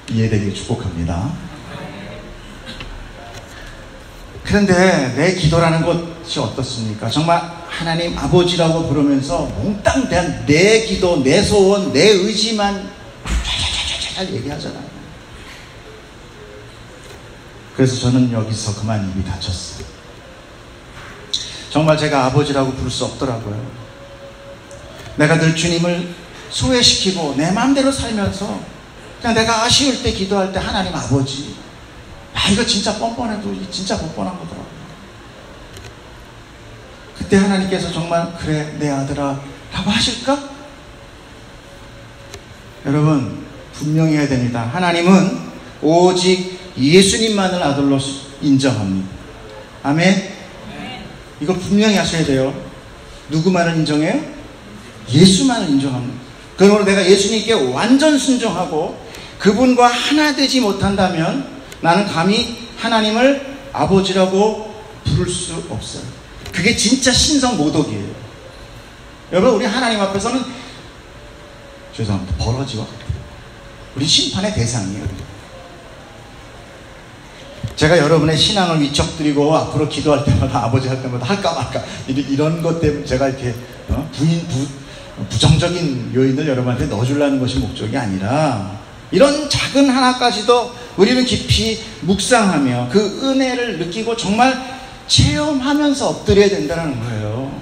B: 이해되길 축복합니다. 그런데 내 기도라는 것이 어떻습니까? 정말 하나님 아버지라고 부르면서 몽땅 대한 내 기도, 내 소원, 내 의지만 잘 얘기하잖아요. 그래서 저는 여기서 그만 입이 닫혔어요. 정말 제가 아버지라고 부를 수 없더라고요. 내가 늘 주님을 소외시키고 내 마음대로 살면서 그냥 내가 아쉬울 때 기도할 때 하나님 아버지, 이거 진짜 뻔뻔해도 진짜 뻔뻔한 거더라고요. 그때 하나님께서 정말 그래 내 아들아 라고 하실까? 여러분 분명히 해야 됩니다. 하나님은 오직 예수님만을 아들로 인정합니다. 아멘? 이걸 분명히 하셔야 돼요. 누구만을 인정해요? 예수만을 인정합니다. 그러므로 내가 예수님께 완전 순종하고 그분과 하나 되지 못한다면 나는 감히 하나님을 아버지라고 부를 수 없어요. 그게 진짜 신성모독이에요. 여러분 우리 하나님 앞에서는 죄송합니다, 버러지와 같아요. 우리 심판의 대상이에요. 제가 여러분의 신앙을 위축드리고 앞으로 기도할 때마다 아버지 할 때마다 할까 말까 이런 것 때문에 제가 이렇게 부정적인 요인을 여러분한테 넣어주려는 것이 목적이 아니라 이런 작은 하나까지도 우리는 깊이 묵상하며 그 은혜를 느끼고 정말 체험하면서 엎드려야 된다는 거예요.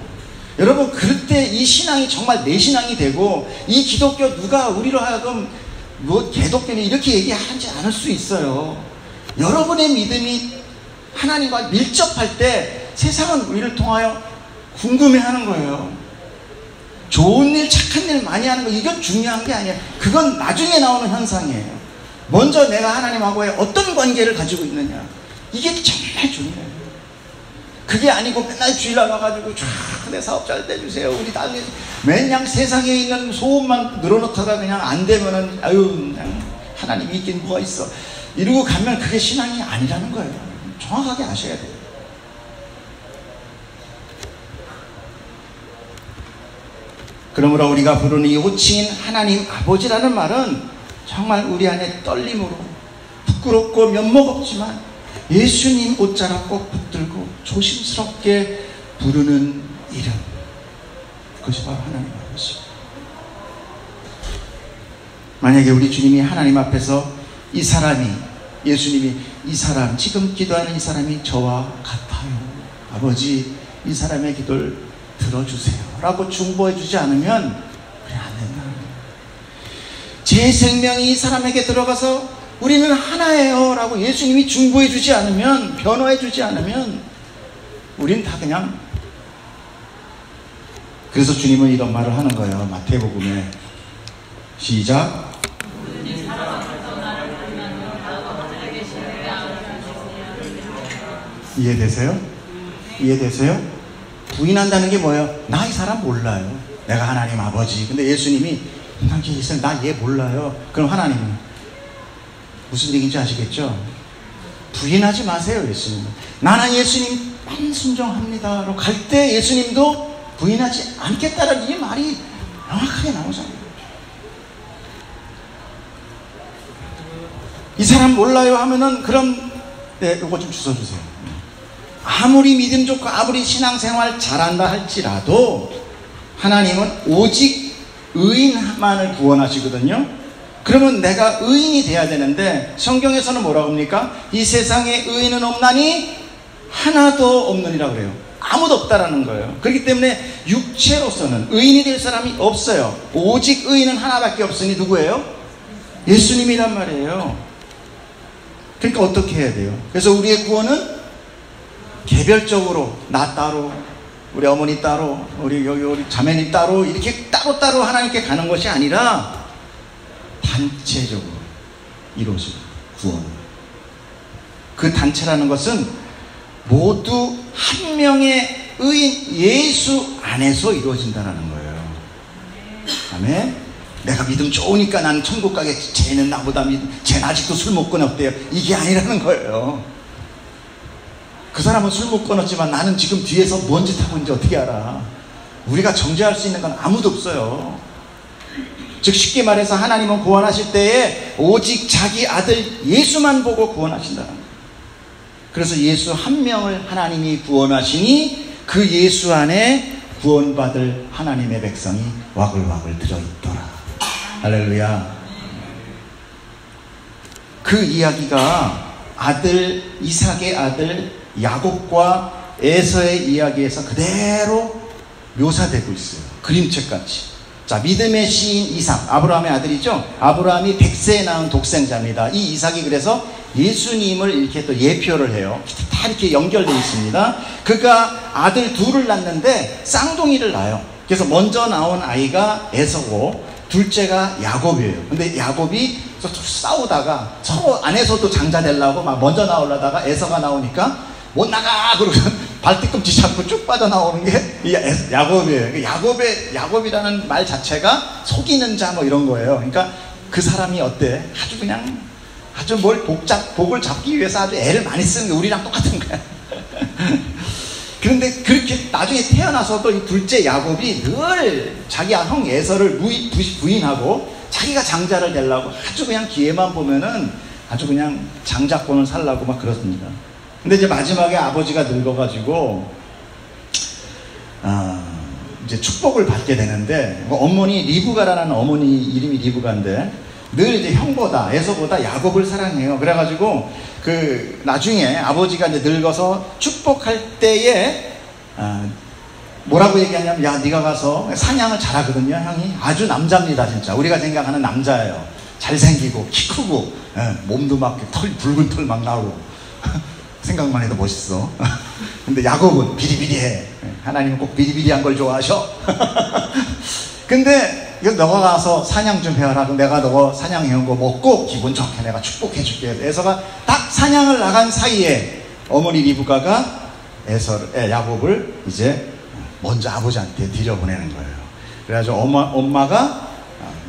B: 여러분 그럴 때 이 신앙이 정말 내 신앙이 되고 이 기독교 누가 우리로 하여금 뭐 개독교니 이렇게 얘기하지 않을 수 있어요. 여러분의 믿음이 하나님과 밀접할 때 세상은 우리를 통하여 궁금해하는 거예요. 좋은 일, 착한 일 많이 하는 거, 이건 중요한 게 아니에요. 그건 나중에 나오는 현상이에요. 먼저 내가 하나님하고의 어떤 관계를 가지고 있느냐, 이게 정말 중요해요. 그게 아니고 맨날 주일날 와가지고 내 사업 잘 돼주세요, 우리 딸이 맨냥 세상에 있는 소원만 늘어놓다가 그냥 안 되면은 아유 그냥 하나님이 있긴 뭐가 있어 이러고 가면 그게 신앙이 아니라는 거예요. 정확하게 아셔야 돼요. 그러므로 우리가 부르는 이 호칭인 하나님 아버지라는 말은 정말 우리 안에 떨림으로, 부끄럽고 면목 없지만 예수님 옷자락 꼭 붙들고 조심스럽게 부르는 이름, 그것이 바로 하나님 아버지. 만약에 우리 주님이 하나님 앞에서 이 사람이, 예수님이 이 사람, 지금 기도하는 이 사람이 저와 같아요, 아버지 이 사람의 기도를 들어주세요 라고 중보해 주지 않으면 그래 안 된다는 거예요. 제 생명이 이 사람에게 들어가서 우리는 하나예요 라고 예수님이 중보해 주지 않으면, 변호해 주지 않으면 우린 다 그냥. 그래서 주님은 이런 말을 하는 거예요. 마태복음에 시작. 이해되세요? 이해되세요? 부인한다는 게 뭐예요? 나 이 사람 몰라요, 내가 하나님 아버지. 근데 예수님이 나 얘 몰라요. 그럼 하나님이 무슨 얘기인지 아시겠죠? 부인하지 마세요. 예수님은 나는 예수님만 순종합니다 라고 갈 때 예수님도 부인하지 않겠다라는 이 말이 명확하게 나오잖아요. 이 사람 몰라요 하면은 그럼 네, 이거 좀 주워주세요. 아무리 믿음 좋고 아무리 신앙생활 잘한다 할지라도 하나님은 오직 의인만을 구원하시거든요. 그러면 내가 의인이 돼야 되는데 성경에서는 뭐라고 합니까? 이 세상에 의인은 없나니 하나도 없느니라 그래요. 아무도 없다라는 거예요. 그렇기 때문에 육체로서는 의인이 될 사람이 없어요. 오직 의인은 하나밖에 없으니 누구예요? 예수님이란 말이에요. 그러니까 어떻게 해야 돼요? 그래서 우리의 구원은 개별적으로, 나 따로, 우리 어머니 따로, 우리 자매님 따로, 이렇게 따로따로 하나님께 가는 것이 아니라 단체적으로 이루어지는 구원. 그 단체라는 것은 모두 한 명의 의인 예수 안에서 이루어진다는 거예요. 아멘. 내가 믿음 좋으니까 나는 천국 가겠지, 쟤는 나보다 쟤는 아직도 술 못 끊었대요, 이게 아니라는 거예요. 그 사람은 술 못 끊었지만 나는 지금 뒤에서 뭔 짓 하고 있는지 어떻게 알아? 우리가 정죄할 수 있는 건 아무도 없어요. 즉 쉽게 말해서 하나님은 구원하실 때에 오직 자기 아들 예수만 보고 구원하신다는 거예요. 그래서 예수 한 명을 하나님이 구원하시니 그 예수 안에 구원받을 하나님의 백성이 와글와글 들어있더라. 할렐루야. 그 이야기가 아들 이삭의 아들 야곱과 에서의 이야기에서 그대로 묘사되고 있어요. 그림책같이. 자, 믿음의 시인 이삭, 아브라함의 아들이죠. 아브라함이 100세에 낳은 독생자입니다. 이 이삭이 그래서 예수님을 이렇게 또 예표를 해요. 다 이렇게 연결되어 있습니다. 그가 아들 둘을 낳는데 쌍둥이를 낳아요. 그래서 먼저 나온 아이가 에서고 둘째가 야곱이에요. 근데 야곱이 싸우다가 서로 안에서도 장자 되려고 막 먼저 나오려다가 에서가 나오니까 못 나가! 그러고 발뒤꿈치 잡고 쭉 빠져나오는 게 야곱이에요. 야곱이라는 말 자체가 속이는 자 뭐 이런 거예요. 그러니까 그 사람이 어때? 아주 복을 잡기 위해서 아주 애를 많이 쓰는 게 우리랑 똑같은 거야. 그런데 그렇게 나중에 태어나서도 이 둘째 야곱이 늘 자기 형 에서를 부인하고 자기가 장자를 되려고 아주 그냥 기회만 보면은 아주 그냥 장자권을 살라고 막 그렇습니다. 근데 이제 마지막에 아버지가 늙어가지고 이제 축복을 받게 되는데 어머니 리브가라는 어머니 이름이 리브가인데 늘 이제 형보다 에서보다 야곱을 사랑해요. 그래가지고 그 나중에 아버지가 이제 늙어서 축복할 때에 뭐라고 얘기하냐면 야 네가 가서 사냥을 잘하거든요. 형이 아주 남자입니다. 진짜 우리가 생각하는 남자예요. 잘생기고 키 크고 몸도 막 털 붉은 털 막 나오고 생각만 해도 멋있어. 근데 야곱은 비리비리해. 하나님은 꼭 비리비리한 걸 좋아하셔. 근데 이거 너가 가서 사냥 좀 해라. 내가 너 사냥해온 거 먹고 기분 좋게 내가 축복해 줄게. 에서가 딱 사냥을 나간 사이에 어머니 리브가가 야곱을 이제 먼저 아버지한테 들여보내는 거예요. 그래가지고 엄마가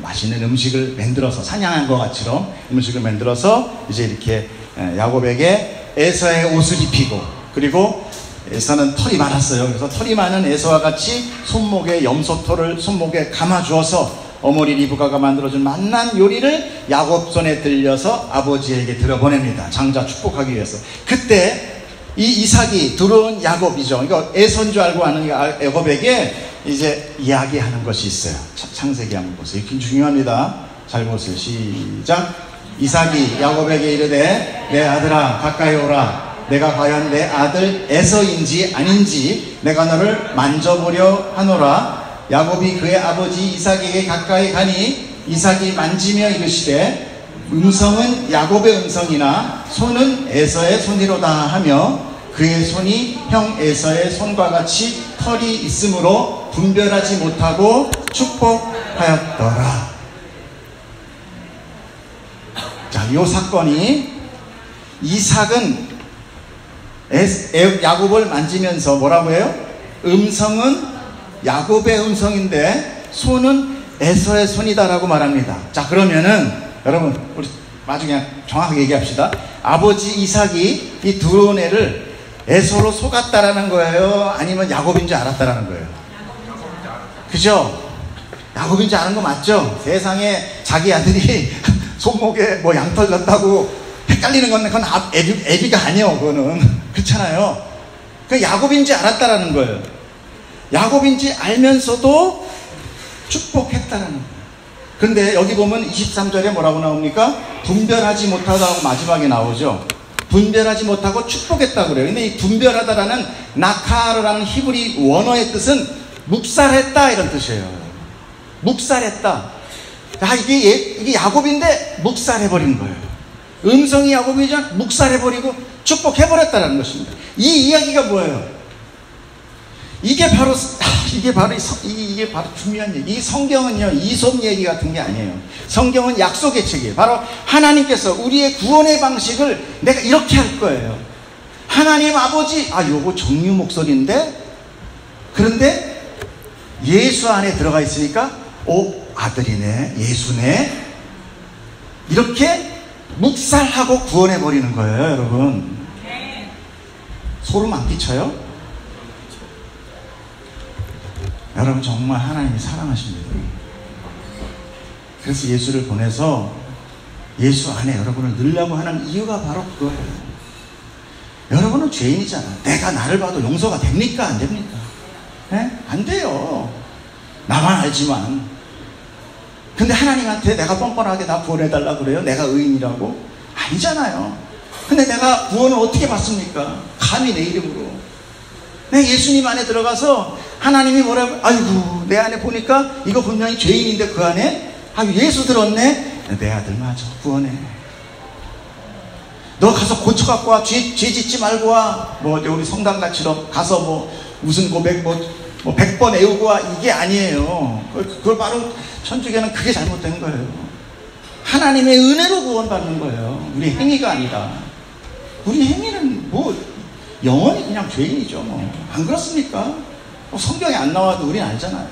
B: 맛있는 음식을 만들어서, 사냥한 것 같이럼 음식을 만들어서 이제 이렇게 야곱에게 에서의 옷을 입히고, 그리고 에서는 털이 많았어요. 그래서 털이 많은 에서와 같이 손목에 염소털을 손목에 감아주어서 어머니 리브가가 만들어준 맛난 요리를 야곱 손에 들려서 아버지에게 들어보냅니다. 장자 축복하기 위해서. 그때 이 이삭이 들어온 야곱이죠. 이거 에서인 줄 알고 하는 야곱에게 이제 이야기하는 것이 있어요. 창세기 한번 보세요. 이게 중요합니다. 잘 보세요. 시작. 이삭이 야곱에게 이르되 내 아들아 가까이 오라. 내가 과연 내 아들 에서인지 아닌지 내가 너를 만져보려 하노라. 야곱이 그의 아버지 이삭에게 가까이 가니 이삭이 만지며 이르시되 음성은 야곱의 음성이나 손은 에서의 손이로다 하며 그의 손이 형 에서의 손과 같이 털이 있으므로 분별하지 못하고 축복하였더라. 자, 이 사건이 이삭은 야곱을 만지면서 뭐라고 해요? 음성은 야곱의 음성인데 손은 에서의 손이다라고 말합니다. 자, 그러면은 여러분 우리 나중에 정확하게 얘기합시다. 아버지 이삭이 이 두 애를 에서로 속았다라는 거예요? 아니면 야곱인 줄 알았다라는 거예요? 그죠? 야곱인 줄 아는 거 맞죠? 세상에 자기 아들이 손목에 뭐 양털 났다고 헷갈리는 건 그건 애비가 아니에요. 그거는 그렇잖아요. 그 야곱인지 알았다라는 거예요. 야곱인지 알면서도 축복했다라는 거예요. 근데 여기 보면 23절에 뭐라고 나옵니까? 분별하지 못하다고 마지막에 나오죠. 분별하지 못하고 축복했다고 그래요. 근데 이 분별하다라는 나카르라는 히브리 원어의 뜻은 묵살했다 이런 뜻이에요. 묵살했다. 아, 이게 야곱인데 묵살해버린 거예요. 음성이 야곱이죠. 묵살해버리고 축복해버렸다는 것입니다. 이 이야기가 뭐예요? 이게 바로 중요한 얘기. 이 성경은요, 이솝 얘기 같은 게 아니에요. 성경은 약속의 책이에요. 바로 하나님께서 우리의 구원의 방식을 내가 이렇게 할 거예요. 하나님 아버지, 요거 정유 목소리인데? 그런데 예수 안에 들어가 있으니까, 아들이네, 예수네. 이렇게 묵살하고 구원해버리는 거예요, 여러분. 소름 안 끼쳐요? 여러분 정말 하나님이 사랑하십니다. 그래서 예수를 보내서 예수 안에 여러분을 넣으려고 하는 이유가 바로 그거예요. 여러분은 죄인이잖아. 내가 나를 봐도 용서가 됩니까? 안 됩니까? 네? 안 돼요. 나만 알지만. 근데 하나님한테 내가 뻔뻔하게 나 구원해달라고 그래요? 내가 의인이라고? 아니잖아요. 근데 내가 구원을 어떻게 받습니까? 감히 내 이름으로. 내 예수님 안에 들어가서 하나님이 뭐라고, 아이고 내 안에 보니까 이거 분명히 죄인인데 그 안에 예수 들었네. 내 아들 맞아, 구원해. 너 가서 고쳐갖고 와. 죄 짓지 말고 와. 우리 성당같이로 가서 무슨 고백 100번 애우고 와. 이게 아니에요. 그걸 바로 천주교는 그게 잘못된 거예요. 하나님의 은혜로 구원받는 거예요. 우리 행위가 아니라. 우리 행위는 영원히 그냥 죄인이죠. 안 그렇습니까? 성경에 안 나와도 우리는 알잖아요.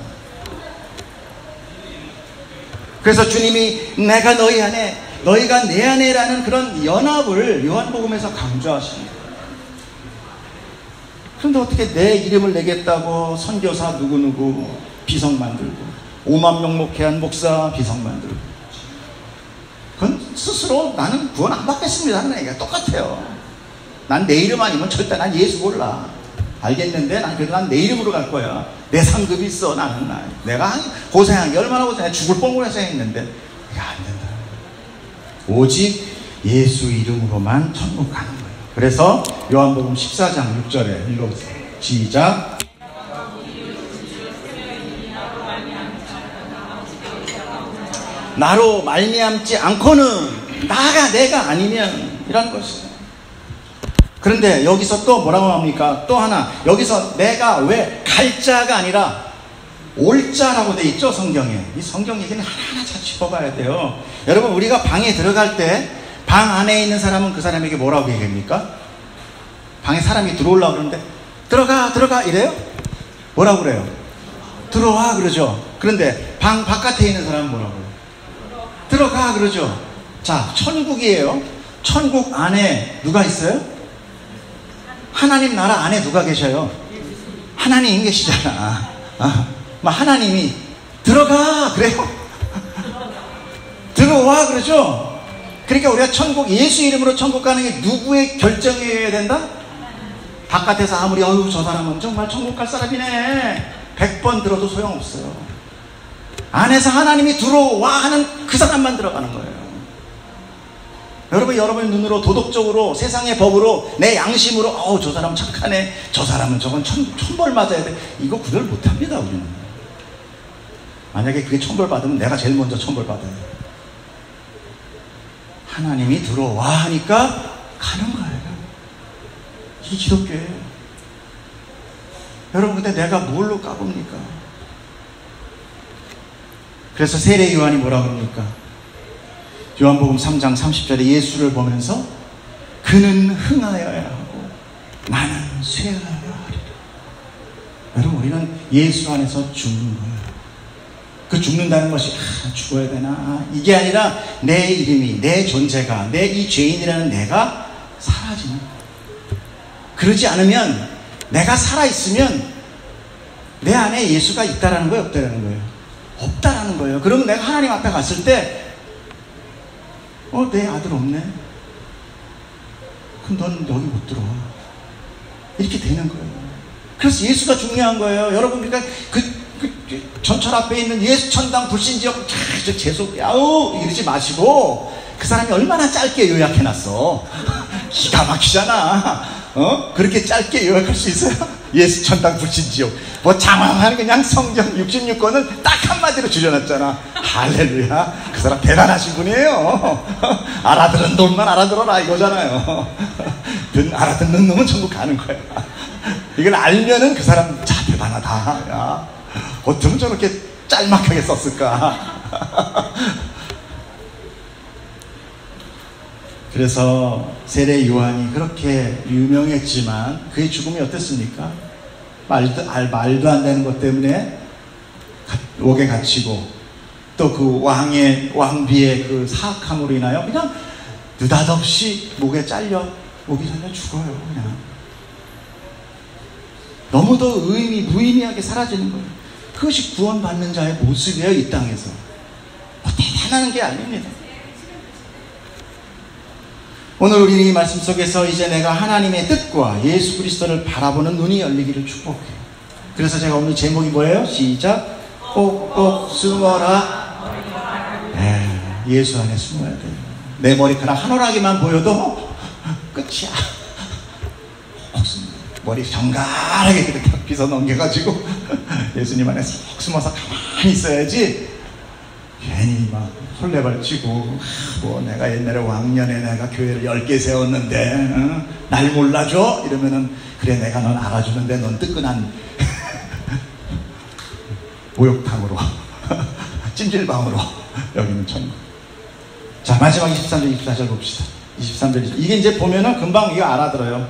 B: 그래서 주님이 내가 너희 안에, 너희가 내 안에라는 그런 연합을 요한복음에서 강조하십니다. 그런데 어떻게 내 이름을 내겠다고 선교사 누구누구 비석 만들고 5만 명 목회한 목사 비석 만들고, 그건 스스로 나는 구원 안 받겠습니다 하는 얘기가 똑같아요. 난 내 이름 아니면 절대 난 예수 몰라. 알겠는데 그래도 난 내 이름으로 갈 거야. 내 상급이 있어. 나는 내가 고생한 게 얼마나 고생해. 죽을 뻔 고생했는데 이게 안 된다. 오직 예수 이름으로만 천국 가는 거예요. 그래서 요한복음 14장 6절에 읽어보세요. 시작. 나로 말미암지 않고는 내가 아니면 이란 것이에요. 그런데 여기서 또 뭐라고 합니까? 또 하나, 여기서 내가 왜 갈자가 아니라 올자라고 돼 있죠, 성경에. 이 성경 얘기는 하나하나 잘 짚어봐야 돼요. 여러분, 우리가 방에 들어갈 때 방 안에 있는 사람은 그 사람에게 뭐라고 얘기합니까? 방에 사람이 들어오려고 그러는데 들어가 이래요? 뭐라고 그래요? 들어와 그러죠. 그런데 방 바깥에 있는 사람은 뭐라고 그래요? 들어가 그러죠. 자, 천국이에요. 천국 안에 누가 있어요? 하나님 나라 안에 누가 계셔요? 하나님 계시잖아. 하나님이 들어가 그래요? 들어와 그러죠. 그러니까 우리가 천국, 예수 이름으로 천국 가는 게 누구의 결정이어야 된다? 바깥에서 아무리 저 사람은 정말 천국 갈 사람이네 100번 들어도 소용없어요. 안에서 하나님이 들어와 하는 그 사람만 들어가는 거예요. 여러분의 눈으로 도덕적으로 세상의 법으로 내 양심으로 저 사람 착하네, 저 사람은 저건 천벌 맞아야 돼, 이거 구별 못합니다. 우리는 만약에 그게 천벌 받으면 내가 제일 먼저 천벌 받아요. 하나님이 들어와 하니까 가는 거예요. 이게 기독교예요. 여러분, 근데 내가 뭘로 까봅니까? 그래서 세례 요한이 뭐라고 합니까? 요한복음 3장 30절에 예수를 보면서 그는 흥하여야 하고 나는 쇠하여야 하리라. 여러분, 우리는 예수 안에서 죽는 거예요. 그 죽는다는 것이 죽어야 되나 이게 아니라 내 이름이, 내 존재가, 내 이 죄인이라는 내가 사라지는 거예요. 그러지 않으면, 내가 살아있으면 내 안에 예수가 있다라는 거예요, 없다라는 거예요? 없다라는 거예요. 그러면 내가 하나님 앞에 갔을 때 내 아들 없네? 그럼 넌 여기 못 들어와. 이렇게 되는 거예요. 그래서 예수가 중요한 거예요. 여러분, 그러니까 전철 앞에 있는 예수 천당 불신지역 재수 이러지 마시고, 그 사람이 얼마나 짧게 요약해놨어. 기가 막히잖아. 그렇게 짧게 요약할 수 있어요? 예수 천당 불신지옥. 장황한 그냥 성경 66권을 딱 한마디로 줄여놨잖아. 할렐루야. 그 사람 대단하신 분이에요. 알아들은 놈만 알아들어라 이거잖아요. 알아듣는 놈은 천국 가는 거야. 이걸 알면은 그 사람 대단하다. 야, 어쩌면 저렇게 짤막하게 썼을까. 그래서 세례 요한이 그렇게 유명했지만 그의 죽음이 어땠습니까? 말도 안 되는 것 때문에 옥에 갇히고, 또 그 왕비의 그 사악함으로 인하여 그냥 느닷없이 목에 잘려 죽어요. 그냥 너무도 무의미하게 사라지는 거예요. 그것이 구원받는 자의 모습이에요, 이 땅에서. 대단한 게 아닙니다. 오늘 우리는 이 말씀 속에서 이제 내가 하나님의 뜻과 예수 그리스도를 바라보는 눈이 열리기를 축복해요. 그래서 제가 오늘 제목이 뭐예요? 시작. 꼭꼭 숨어라. 예수 안에 숨어야 돼요. 내 머리카락 한 오락이만 보여도 끝이야. 머리 정갈하게 이렇게 빗어 넘겨가지고 예수님 안에 쏙 숨어서 가만히 있어야지, 괜히 막 헐레벌치고 내가 옛날에 왕년에 내가 교회를 10개 세웠는데 날 몰라줘? 이러면은 그래, 내가 넌 알아주는데 넌 뜨끈한 목욕탕으로 찜질방으로 여기는 천국. 자, 마지막 23절 24절 봅시다. 23절 이게 이제 보면은 금방 이거 알아들어요.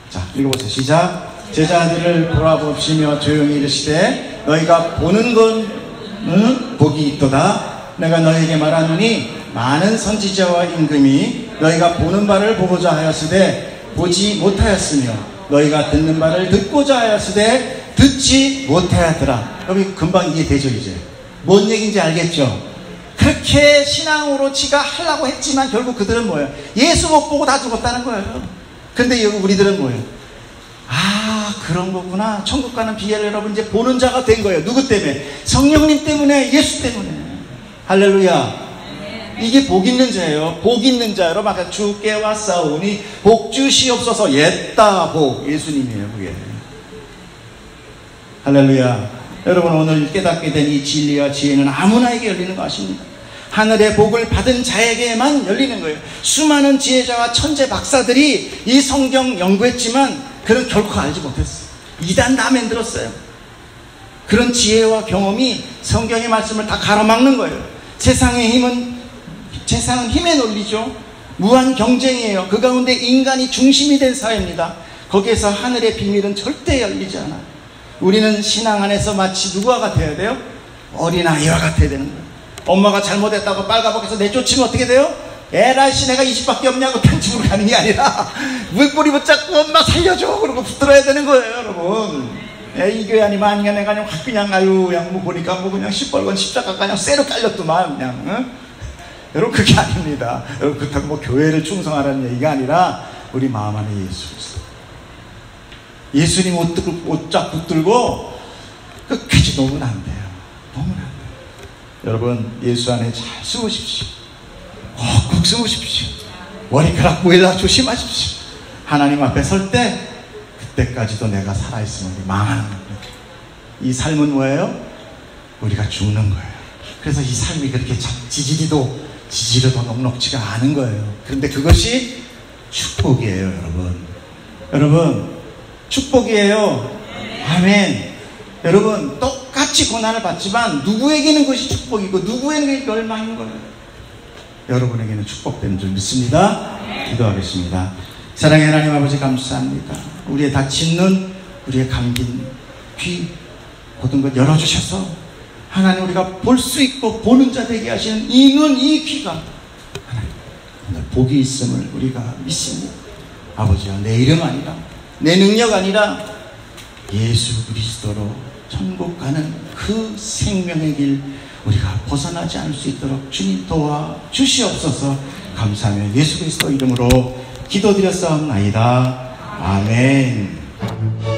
B: 자, 읽어보세요. 시작. 제자들을 돌아보시며 조용히 이르시되 너희가 보는 건 복이 있도다. 내가 너희에게 말하노니 많은 선지자와 임금이 너희가 보는 바를 보고자 하였으되 보지 못하였으며 너희가 듣는 바를 듣고자 하였으되 듣지 못하였더라. 여기 금방 이해되죠? 이제 뭔 얘기인지 알겠죠? 그렇게 신앙으로 지가 하려고 했지만 결국 그들은 뭐예요? 예수 못 보고 다 죽었다는 거예요. 근데 여기 우리들은 뭐예요? 그런 거구나. 천국 가는 비결을 여러분 이제 보는 자가 된 거예요. 누구 때문에? 성령님 때문에, 예수 때문에. 할렐루야. 이게 복 있는 자예요. 복 있는 자. 여러분 아까 주께 왔사오니 복 주시옵소서. 옛다 복. 예수님이에요. 그게. 할렐루야. 여러분 오늘 깨닫게 된 이 진리와 지혜는 아무나에게 열리는 거 아십니까? 하늘의 복을 받은 자에게만 열리는 거예요. 수많은 지혜자와 천재 박사들이 이 성경 연구했지만 그런 결코 알지 못했어요. 이단 다 만들었어요. 그런 지혜와 경험이 성경의 말씀을 다 가로막는 거예요. 세상의 힘은 힘의 논리죠. 무한 경쟁이에요. 그 가운데 인간이 중심이 된 사회입니다. 거기에서 하늘의 비밀은 절대 열리지 않아요. 우리는 신앙 안에서 마치 누구와 같아야 돼요? 어린아이와 같아야 되는 거예요. 엄마가 잘못했다고 빨가벗겨서 내쫓으면 어떻게 돼요? 에라이씨 내가 20밖에 없냐고 편집으로 가는 게 아니라 물꼬리 붙잡고 엄마 살려줘 그러고 붙들어야 되는 거예요, 여러분. 이 교회 아니면 아니면 내가 그냥 확 그냥 그냥 뭐 보니까 뭐 그냥 시뻘건 십자가 그냥 쇠로 깔렸더만 그냥. 응? 여러분 그게 아닙니다. 여러분 그렇다고 뭐 교회를 충성하라는 얘기가 아니라 우리 마음 안에 예수 그리스도. 예수님 옷 쫙 붙들고 끝까지 놓으면 안 돼요. 놓으면 안 돼요. 여러분 예수 안에 잘 숨으십시오. 꼭 숨으십시오. 머리카락 보이다 조심하십시오. 하나님 앞에 설 때 그때까지도 내가 살아있으면 우리 망하는 겁니다. 이 삶은 뭐예요? 우리가 죽는 거예요. 그래서 이 삶이 그렇게 지지리도 녹록지가 않은 거예요. 그런데 그것이 축복이에요, 여러분. 여러분 축복이에요. 아멘. 여러분 똑같이 고난을 받지만 누구에게는 그것이 축복이고 누구에게는 멸망인 거예요. 여러분에게는 축복되는 줄 믿습니다. 기도하겠습니다. 사랑의 하나님 아버지 감사합니다. 우리의 다친 눈, 우리의 감긴 귀 모든 것 열어주셔서 하나님 우리가 볼 수 있고 보는 자 되게 하시는 이 눈, 이 귀가 하나님 오늘 복이 있음을 우리가 믿습니다. 아버지야 내 이름 아니라 내 능력 아니라 예수 그리스도로 천국 가는 그 생명의 길 우리가 벗어나지 않을 수 있도록 주님 도와주시옵소서. 감사하며 예수 그리스도 이름으로 기도드렸사옵나이다. 아멘.